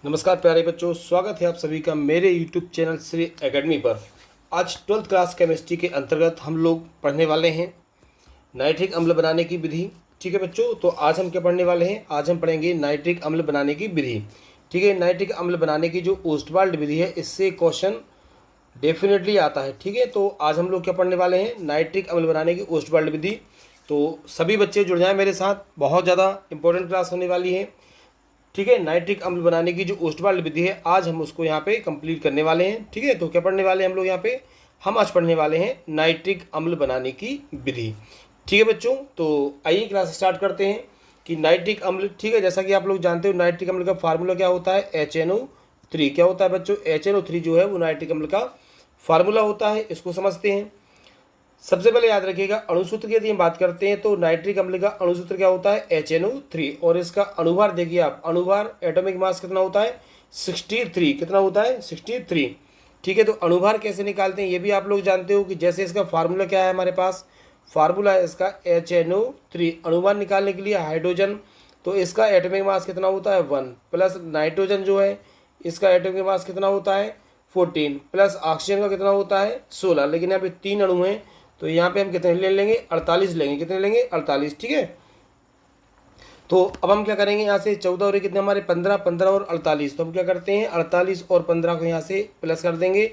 नमस्कार प्यारे बच्चों, स्वागत है आप सभी का मेरे YouTube चैनल श्री एकेडमी पर। आज 12th क्लास केमिस्ट्री के अंतर्गत हम लोग पढ़ने वाले हैं नाइट्रिक अम्ल बनाने की विधि। ठीक है बच्चों, तो आज हम क्या पढ़ने वाले हैं? आज हम पढ़ेंगे नाइट्रिक अम्ल बनाने की विधि। ठीक है, नाइट्रिक अम्ल बनाने की जो ओस्टवाल्ड विधि है, इससे क्वेश्चन डेफिनेटली आता है। ठीक है, तो आज हम लोग क्या पढ़ने वाले हैं? नाइट्रिक अम्ल बनाने की ओस्टवाल्ड विधि। तो सभी बच्चे जुड़ जाएं मेरे साथ, बहुत ज़्यादा इंपॉर्टेंट क्लास होने वाली है। ठीक है, नाइट्रिक अम्ल बनाने की जो ओस्टवाल्ड विधि है, आज हम उसको यहाँ पे कंप्लीट करने वाले हैं। ठीक है, तो क्या पढ़ने वाले हैं हम लोग यहाँ पे? हम आज पढ़ने वाले हैं नाइट्रिक अम्ल बनाने की विधि। ठीक है बच्चों, तो आइए क्लास स्टार्ट करते हैं कि नाइट्रिक अम्ल। ठीक है, जैसा कि आप लोग जानते हो नाइट्रिक अम्ल का फार्मूला क्या होता है? HNO3। क्या होता है बच्चों? HNO3 जो है वो नाइट्रिक अम्ल का फार्मूला होता है। इसको समझते हैं। सबसे पहले याद रखिएगा, अणुसूत्र की यदि हम बात करते हैं तो नाइट्रिक अम्ल का अणुसूत्र क्या होता है? HNO3। और इसका अणुभार देखिए आप, अणुभार एटॉमिक मास कितना होता है? 63। कितना होता है? 63। ठीक है, तो अणुभार कैसे निकालते हैं ये भी आप लोग जानते हो कि जैसे इसका फार्मूला क्या है हमारे पास? फार्मूला है इसका HNO3। अणुभार निकालने के लिए हाइड्रोजन, तो इसका एटॉमिक मास कितना होता है? 1 प्लस नाइट्रोजन जो है इसका एटॉमिक मास कितना होता है? 14 प्लस ऑक्सीजन का कितना होता है? 16। लेकिन यहाँ पे 3 अणु हैं, तो यहाँ पे हम कितने ले लेंगे? 48 लेंगे। कितने लेंगे? 48। ठीक है, तो अब हम क्या करेंगे? यहाँ से 14 और कितने हमारे? 15। 15 और 48, तो हम क्या करते हैं? 48 और 15 को यहाँ से प्लस कर देंगे,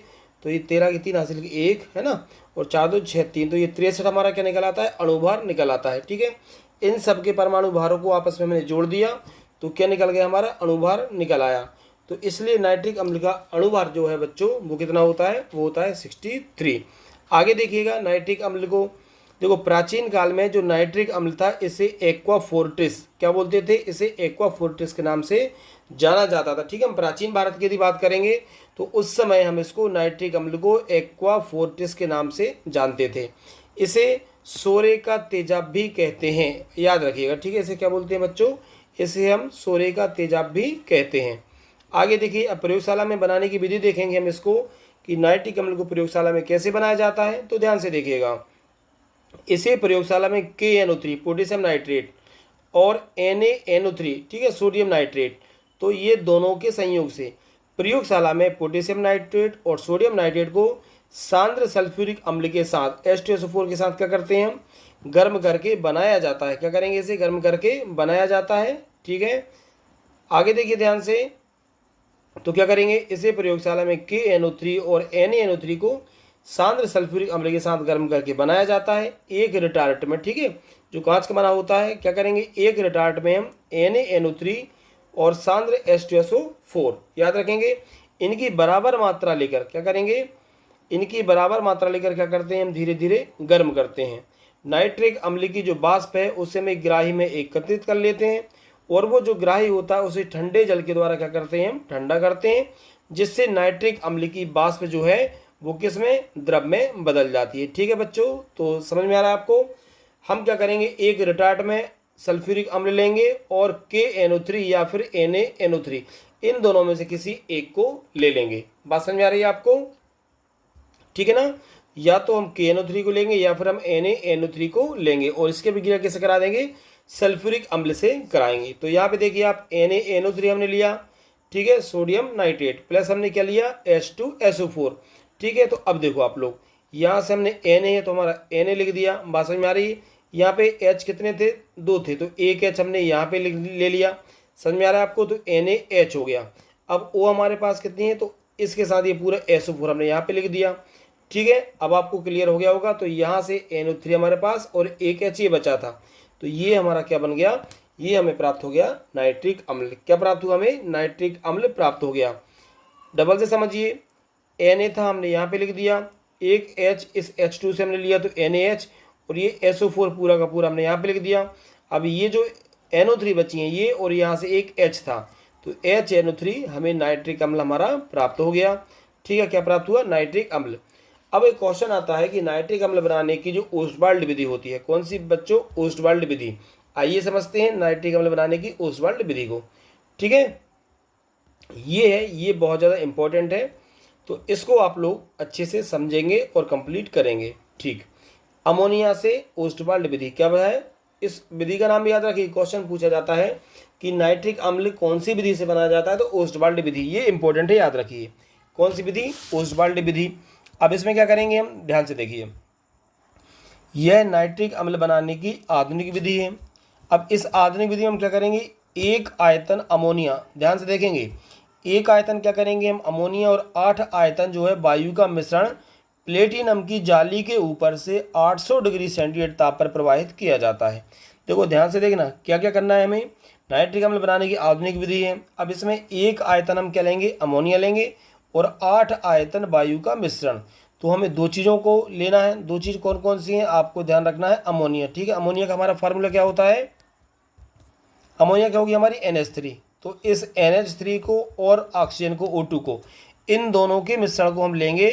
तो ये 13 की 3 हासिल की 1 है ना, और 4 2 6 3, तो ये 63 हमारा क्या निकल आता है? अणुभार निकल आता है। ठीक है, इन सब के परमाणु भारों को आपस में हमने जोड़ दिया, तो क्या निकल गया? हमारा अणुभार निकल आया। तो इसलिए नाइट्रिक अम्ल का अणुभार जो है बच्चों वो कितना होता है? वो होता है 63। आगे देखिएगा नाइट्रिक अम्ल को। देखो, प्राचीन काल में जो नाइट्रिक अम्ल था इसे एक्वा फोर्टिस, क्या बोलते थे? इसे एक्वा फोर्टिस के नाम से जाना जाता था। ठीक है, हम प्राचीन भारत की यदि बात करेंगे तो उस समय हम इसको नाइट्रिक अम्ल को एक्वा फोर्टिस के नाम से जानते थे। इसे सोरे का तेजाब भी कहते हैं, याद रखिएगा। ठीक है, इसे क्या बोलते हैं बच्चों? इसे हम सोरे का तेजाब भी कहते हैं। आगे देखिए, अब प्रयोगशाला में बनाने की विधि देखेंगे हम इसको कि नाइट्रिक अम्ल को प्रयोगशाला में कैसे बनाया जाता है। तो ध्यान से देखिएगा, इसे प्रयोगशाला में KNO3 पोटेशियम नाइट्रेट और NaNO3, ठीक है, सोडियम नाइट्रेट, तो ये दोनों के संयोग से प्रयोगशाला में पोटेशियम नाइट्रेट और सोडियम नाइट्रेट को सांद्र सल्फ्यूरिक अम्ल के साथ H2SO4 के साथ क्या करते हैं? हम गर्म करके बनाया जाता है। क्या करेंगे? इसे गर्म करके बनाया जाता है। ठीक है, आगे देखिए ध्यान से, तो क्या करेंगे? इसे प्रयोगशाला में KNO3 और NaNO3 को सांद्र सल्फ्यूरिक अम्ल के साथ गर्म करके बनाया जाता है एक रिटार्ट में। ठीक है, जो कांच का बना होता है। क्या करेंगे? एक रिटार्ट में हम NaNO3 और सांद्र H2SO4 याद रखेंगे, इनकी बराबर मात्रा लेकर क्या करेंगे? इनकी बराबर मात्रा लेकर क्या करते हैं? हम धीरे धीरे गर्म करते हैं। नाइट्रिक अम्ल की जो वाष्प है उसे हम एक ग्राही में एकत्रित कर लेते हैं, और वो जो ग्राही होता है उसे ठंडे जल के द्वारा क्या करते हैं? हम ठंडा करते हैं, जिससे नाइट्रिक अम्ल की वाष्प जो है वो किस में? द्रव में बदल जाती है। ठीक है बच्चों, तो समझ में आ रहा है आपको? हम क्या करेंगे? एक रिटार्ट में सल्फ्यूरिक अम्ल लेंगे और KNO3 या फिर NaNO3, इन दोनों में से किसी एक को ले लेंगे। बात समझ में आ रही है आपको? ठीक है ना, या तो हम KNO3 को लेंगे या फिर हम NaNO3 को लेंगे, और इसके भी क्रिया कैसे करा देंगे? सल्फ्यूरिक अम्ल से कराएंगे। तो यहाँ पे देखिए आप, NaNO3 हमने लिया, ठीक है, सोडियम नाइट्रेट, प्लस हमने क्या लिया? H2SO4। ठीक है, तो अब देखो आप लोग, यहाँ से हमने Na है तो हमारा Na लिख दिया। बात समझ में आ रही है? यहाँ पे H कितने थे? 2 थे, तो एक H हमने यहाँ पे ले लिया। समझ में आ रहा है आपको? तो NaH हो गया। अब O हमारे पास कितनी है? तो इसके साथ ये पूरा SO4 हमने यहाँ पे लिख दिया। ठीक है, अब आपको क्लियर हो गया होगा। तो यहाँ से NO3 हमारे पास और एक H ये बचा था, तो ये हमारा क्या बन गया? ये हमें प्राप्त हो गया नाइट्रिक अम्ल। क्या प्राप्त हुआ हमें? नाइट्रिक अम्ल प्राप्त हो गया। डबल से समझिए, Na था हमने यहाँ पे लिख दिया, एक H इस H2 से हमने लिया तो NaH, और ये SO4 पूरा का पूरा हमने यहाँ पे लिख दिया। अब ये जो NO3 बची हैं ये, और यहाँ से एक H था, तो HNO3 हमें नाइट्रिक अम्ल हमारा प्राप्त हो गया। ठीक है, क्या प्राप्त हुआ? नाइट्रिक अम्ल। अब एक क्वेश्चन आता है कि नाइट्रिक अम्ल बनाने की जो ओस्टवाल्ड विधि होती है, कौन सी बच्चों? ओस्टवाल्ड विधि। आइए समझते हैं नाइट्रिक अम्ल बनाने की ओस्टवाल्ड विधि को। ठीक है, ये है, ये बहुत ज़्यादा इंपॉर्टेंट है, तो इसको आप लोग अच्छे से समझेंगे और कंप्लीट करेंगे। ठीक, अमोनिया से ओस्टवाल्ड विधि क्या है? इस विधि का नाम भी याद रखिए, क्वेश्चन पूछा जाता है कि नाइट्रिक अम्ल कौन सी विधि से बनाया जाता है, तो ओस्टवाल्ड विधि, ये इंपॉर्टेंट है, याद रखिए। कौन सी विधि? ओस्टवाल्ड विधि। अब इसमें क्या करेंगे हम, ध्यान से देखिए, यह नाइट्रिक अम्ल बनाने की आधुनिक विधि है। अब इस आधुनिक विधि में हम क्या करेंगे, एक आयतन अमोनिया, ध्यान से देखेंगे, एक आयतन क्या करेंगे हम अमोनिया और 8 आयतन जो है वायु का मिश्रण प्लेटिनम की जाली के ऊपर से 800 डिग्री सेंटीग्रेड ताप पर प्रवाहित किया जाता है। देखो ध्यान से देखना क्या क्या करना है हमें, नाइट्रिक अम्ल बनाने की आधुनिक विधि है। अब इसमें एक आयतन हम क्या लेंगे, अमोनिया लेंगे, और 8 आयतन वायु का मिश्रण। तो हमें दो चीज़ों को लेना है, दो चीज़ कौन कौन सी हैं आपको ध्यान रखना है, अमोनिया, ठीक है। अमोनिया का हमारा फार्मूला क्या होता है, अमोनिया क्या होगी हमारी NH3। तो इस NH3 को और ऑक्सीजन को O2 को, इन दोनों के मिश्रण को हम लेंगे,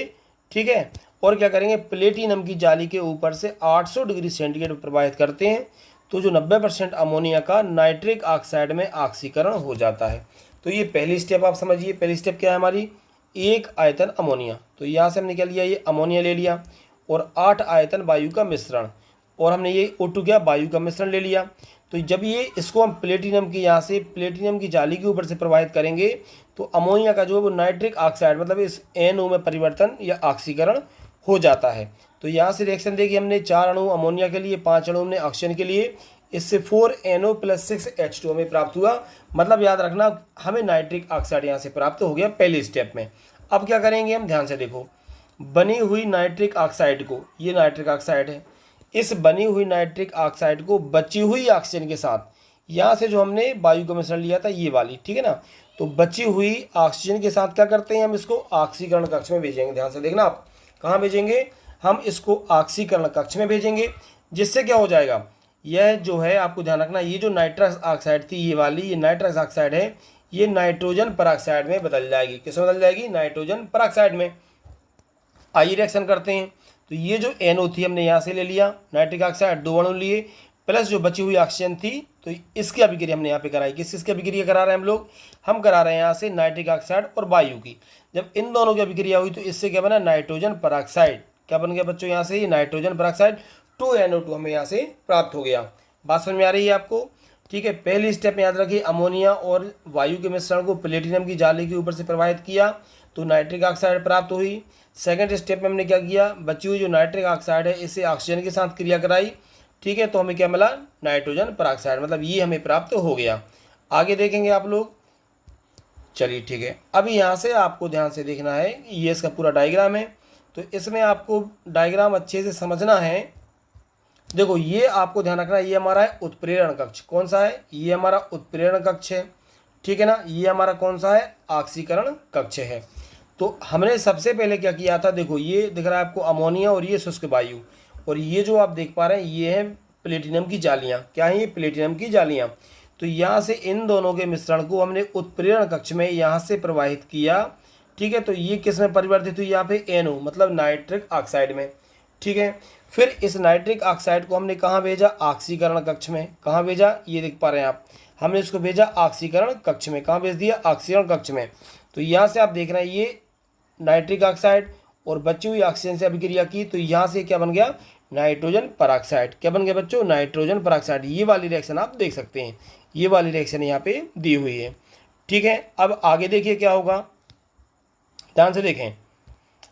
ठीक है, और क्या करेंगे, प्लेटिनम की जाली के ऊपर से 800 डिग्री सेंटीग्रेड प्रवाहित करते हैं। तो जो 90% अमोनिया का नाइट्रिक ऑक्साइड में ऑक्सीकरण हो जाता है। तो ये पहली स्टेप आप समझिए, पहली स्टेप क्या है हमारी, एक आयतन अमोनिया, तो यहाँ से हमने क्या लिया, ये अमोनिया ले लिया, और 8 आयतन वायु का मिश्रण, और हमने ये O2 क्या, वायु का मिश्रण ले लिया। तो जब ये इसको हम प्लेटिनम की, यहाँ से प्लेटिनम की जाली के ऊपर से प्रवाहित करेंगे, तो अमोनिया का जो है वो नाइट्रिक ऑक्साइड मतलब इस NO में परिवर्तन या ऑक्सीकरण हो जाता है। तो यहाँ से रिएक्शन देखिए, हमने 4 अणु अमोनिया के लिए, 5 अणु हमने ऑक्सीजन के लिए, इससे 4NO + 6H2 हमें प्राप्त हुआ। मतलब याद रखना हमें नाइट्रिक ऑक्साइड यहाँ से प्राप्त हो गया पहले स्टेप में। अब क्या करेंगे हम, ध्यान से देखो, बनी हुई नाइट्रिक ऑक्साइड को, ये नाइट्रिक ऑक्साइड है, इस बनी हुई नाइट्रिक ऑक्साइड को बची हुई ऑक्सीजन के साथ, यहाँ से जो हमने वायु का मिश्रण लिया था ये वाली, ठीक है ना, तो बची हुई ऑक्सीजन के साथ क्या करते हैं हम, इसको ऑक्सीकरण कक्ष में भेजेंगे। ध्यान से देखना आप, कहाँ भेजेंगे, हम इसको ऑक्सीकरण कक्ष में भेजेंगे। जिससे क्या हो जाएगा, यह जो है आपको ध्यान रखना, ये जो नाइट्रस ऑक्साइड थी ये वाली, ये नाइट्रस ऑक्साइड है, ये नाइट्रोजन परऑक्साइड में बदल जाएगी। किसमें बदल जाएगी, नाइट्रोजन परऑक्साइड में। आइए रिएक्शन करते हैं। तो ये जो NO थी हमने यहाँ से ले लिया, नाइट्रिक ऑक्साइड 2 अणु लिए, प्लस जो बची हुई ऑक्सीजन थी, तो इसकी अभिक्रिया हमने यहाँ पे कराई। किसकी अभिक्रिया करा रहे हैं हम लोग, हम करा रहे हैं यहाँ से नाइट्रिक ऑक्साइड और वायु की। जब इन दोनों की अभिक्रिया हुई तो इससे क्या बना, नाइट्रोजन परऑक्साइड। क्या बन गया बच्चों, यहाँ से ये नाइट्रोजन परऑक्साइड 2NO2 हमें यहाँ से प्राप्त हो गया। बात समझ में आ रही है आपको, ठीक है। पहली स्टेप में याद रखिए, अमोनिया और वायु के मिश्रण को प्लेटिनम की जाली के ऊपर से प्रवाहित किया तो नाइट्रिक ऑक्साइड प्राप्त हुई। सेकंड स्टेप में हमने क्या किया, बची हुई जो नाइट्रिक ऑक्साइड है इसे ऑक्सीजन के साथ क्रिया कराई, ठीक है, तो हमें क्या मिला, नाइट्रोजन परऑक्साइड, मतलब ये हमें प्राप्त हो गया। आगे देखेंगे आप लोग, चलिए ठीक है। अभी यहाँ से आपको ध्यान से देखना है, ये इसका पूरा डायग्राम है, तो इसमें आपको डायग्राम अच्छे से समझना है। देखो ये आपको ध्यान रखना है, ये हमारा है उत्प्रेरण कक्ष, कौन सा है, ये हमारा उत्प्रेरण कक्ष है, ठीक है ना। ये हमारा कौन सा है, ऑक्सीकरण कक्ष है। तो हमने सबसे पहले क्या किया था, देखो ये दिख रहा है आपको अमोनिया और ये शुष्क वायु, और ये जो आप देख पा रहे हैं ये है प्लेटिनम की जालियाँ। क्या है ये, प्लेटिनम की जालियाँ। तो यहाँ से इन दोनों के मिश्रण को हमने उत्प्रेरण कक्ष में यहाँ से प्रवाहित किया, ठीक है। तो ये किस में परिवर्तित हुई, यहाँ पे NO मतलब नाइट्रिक ऑक्साइड में, ठीक है। फिर इस नाइट्रिक ऑक्साइड को हमने कहाँ भेजा, ऑक्सीकरण कक्ष में। कहाँ भेजा, ये देख पा रहे हैं आप, हमने इसको भेजा ऑक्सीकरण कक्ष में। कहाँ भेज दिया, ऑक्सीकरण कक्ष में। तो यहाँ से आप देख रहे हैं ये नाइट्रिक ऑक्साइड और बची हुई ऑक्सीजन से अभिक्रिया की, तो यहाँ से क्या बन गया, नाइट्रोजन परऑक्साइड। क्या बन गया बच्चों, नाइट्रोजन परऑक्साइड। ये वाली रिएक्शन आप देख सकते हैं, ये वाली रिएक्शन यहाँ पे दी हुई है, ठीक है। अब आगे देखिए क्या होगा, ध्यान से देखें।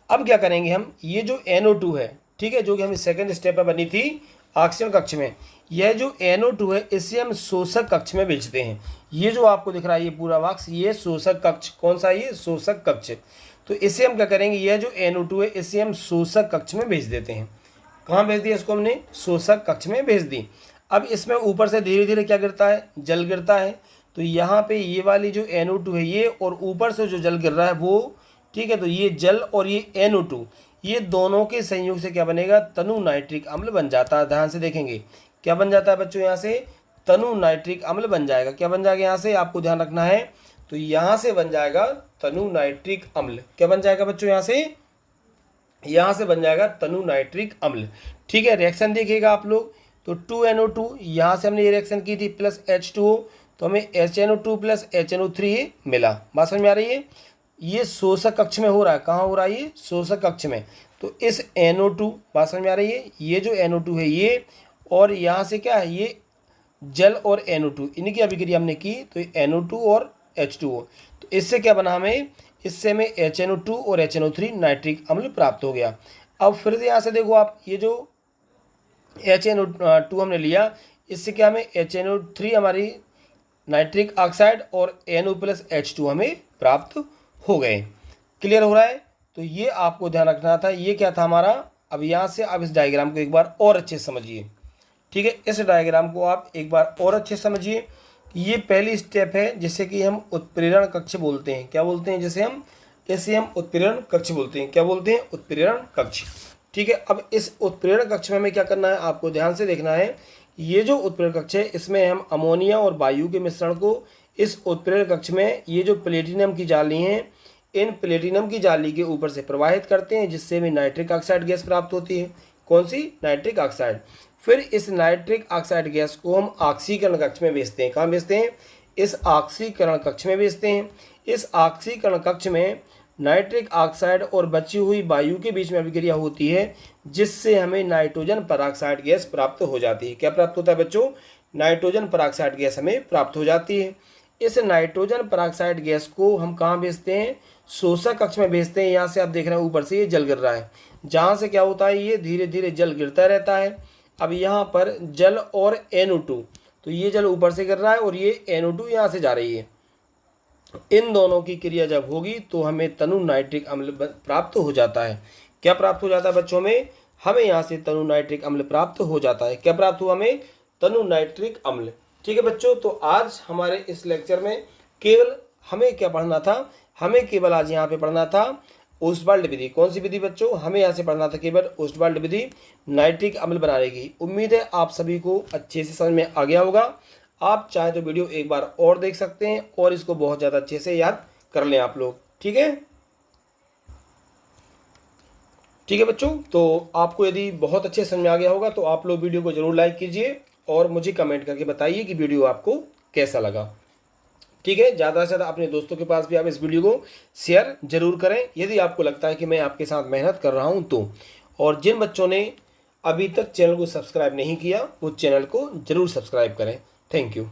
अब क्या करेंगे हम, ये जो NO2 है, ठीक है, जो कि हमें सेकंड स्टेप में बनी थी ऑक्सीजन कक्ष में, यह जो NO2 है इसे हम शोषक कक्ष में भेजते हैं। ये जो आपको दिख रहा है ये पूरा बॉक्स, ये शोषक कक्ष, कौन सा, ये शोषक कक्ष। तो इसे हम क्या करेंगे, यह जो NO2 है इसे हम शोषक कक्ष में भेज देते हैं। कहाँ भेज दिया इसको हमने, शोषक कक्ष में भेज दी। अब इसमें ऊपर से धीरे धीरे क्या गिरता है, जल गिरता है। तो यहाँ पे ये वाली जो NO2 है ये, और ऊपर से जो जल गिर रहा है वो, ठीक है। तो ये जल और ये NO2, ये दोनों के संयोग से क्या बनेगा, तनु नाइट्रिक अम्ल बन जाता है। ध्यान से देखेंगे क्या बन जाता है बच्चों, यहाँ से तनु नाइट्रिक अम्ल बन जाएगा। क्या बन जाएगा, यहाँ से आपको ध्यान रखना है, तो यहाँ से बन जाएगा तनु नाइट्रिक अम्ल। क्या बन जाएगा बच्चों, यहाँ से बन जाएगा तनु नाइट्रिक अम्ल, ठीक है। रिएक्शन देखिएगा आप लोग, तो 2NO2 यहाँ से हमने ये रिएक्शन की थी प्लस H2O, तो हमें HNO2 + HNO3 मिला। बात समझ में आ रही है। ये शोषक कक्ष में हो रहा है, कहाँ हो रहा है, ये शोषक कक्ष में। तो इस NO2, बात समझ में आ रही है, ये जो NO2 है ये, और यहाँ से क्या है, ये जल और NO2 इनकी अभिक्रिया हमने की तो NO2 और H2O, तो इससे क्या बना हमें, इससे हमें HNO2 और HNO3 नाइट्रिक अम्ल प्राप्त हो गया। अब फिर से यहाँ से देखो आप, ये जो HNO2 हमने लिया, इससे क्या हमें HNO3 हमारी नाइट्रिक ऑक्साइड और NO+H2 हमें प्राप्त हो गए। क्लियर हो रहा है? तो ये आपको ध्यान रखना था, ये क्या था हमारा। अब यहाँ से आप इस डायग्राम को एक बार और अच्छे से समझिए, ठीक है। इस डायग्राम को आप एक बार और अच्छे से समझिए। ये पहली स्टेप है जिसे कि हम उत्प्रेरण कक्ष बोलते हैं। क्या बोलते हैं? इसे हम उत्प्रेरण कक्ष बोलते हैं। क्या बोलते हैं? उत्प्रेरण कक्ष, ठीक है। अब इस उत्प्रेरण कक्ष में हमें क्या करना है, आपको ध्यान से देखना है। ये जो उत्प्रेरण कक्ष है, इसमें हम अमोनिया और वायु के मिश्रण को इस उत्प्रेरण कक्ष में, ये जो प्लेटिनम की जाली हैं, इन प्लेटिनम की जाली के ऊपर से प्रवाहित करते हैं, जिससे हमें नाइट्रिक ऑक्साइड गैस प्राप्त होती है। कौन सी? Nitric oxide. फिर इस नाइट्रिक ऑक्साइड गैस को हम ऑक्सीकरण कक्ष में भेजते हैं। कहाँ भेजते हैं? इस ऑक्सीकरण कक्ष में भेजते हैं। इस ऑक्सीकरण कक्ष में नाइट्रिक ऑक्साइड और बची हुई वायु के बीच में अभिक्रिया होती है, जिससे हमें नाइट्रोजन परऑक्साइड गैस प्राप्त हो जाती है। क्या प्राप्त होता है बच्चों? नाइट्रोजन परऑक्साइड गैस हमें प्राप्त हो जाती है। इस नाइट्रोजन परऑक्साइड गैस को हम कहाँ भेजते हैं? शोषक कक्ष में भेजते हैं। यहाँ से आप देख रहे हैं ऊपर से ये जल गिर रहा है, जहाँ से क्या होता है, ये धीरे धीरे जल गिरता रहता है। अब यहाँ पर जल और NO2, तो ये जल ऊपर से गिर रहा है और ये NO2 यहाँ से जा रही है। इन दोनों की क्रिया जब होगी तो हमें तनु नाइट्रिक अम्ल प्राप्त हो जाता है। क्या प्राप्त हो जाता है बच्चों में? हमें यहाँ से तनु नाइट्रिक अम्ल प्राप्त हो जाता है। क्या प्राप्त हुआ हमें? तनु नाइट्रिक अम्ल। ठीक है बच्चों, तो आज हमारे इस लेक्चर में केवल हमें क्या पढ़ना था, हमें केवल आज यहाँ पे पढ़ना था ओस्टवाल्ड विधि। कौन सी विधि बच्चों? हमें यहाँ से पढ़ना था केवल ओस्टवाल्ड विधि नाइट्रिक अम्ल बनाने की। उम्मीद है आप सभी को अच्छे से समझ में आ गया होगा। आप चाहे तो वीडियो एक बार और देख सकते हैं और इसको बहुत ज़्यादा अच्छे से याद कर लें आप लोग, ठीक है। ठीक है बच्चों, तो आपको यदि बहुत अच्छे समझ में आ गया होगा तो आप लोग वीडियो को जरूर लाइक कीजिए और मुझे कमेंट करके बताइए कि वीडियो आपको कैसा लगा, ठीक है। ज़्यादा से ज़्यादा अपने दोस्तों के पास भी आप इस वीडियो को शेयर जरूर करें यदि आपको लगता है कि मैं आपके साथ मेहनत कर रहा हूं तो। और जिन बच्चों ने अभी तक चैनल को सब्सक्राइब नहीं किया वो चैनल को जरूर सब्सक्राइब करें। Thank you.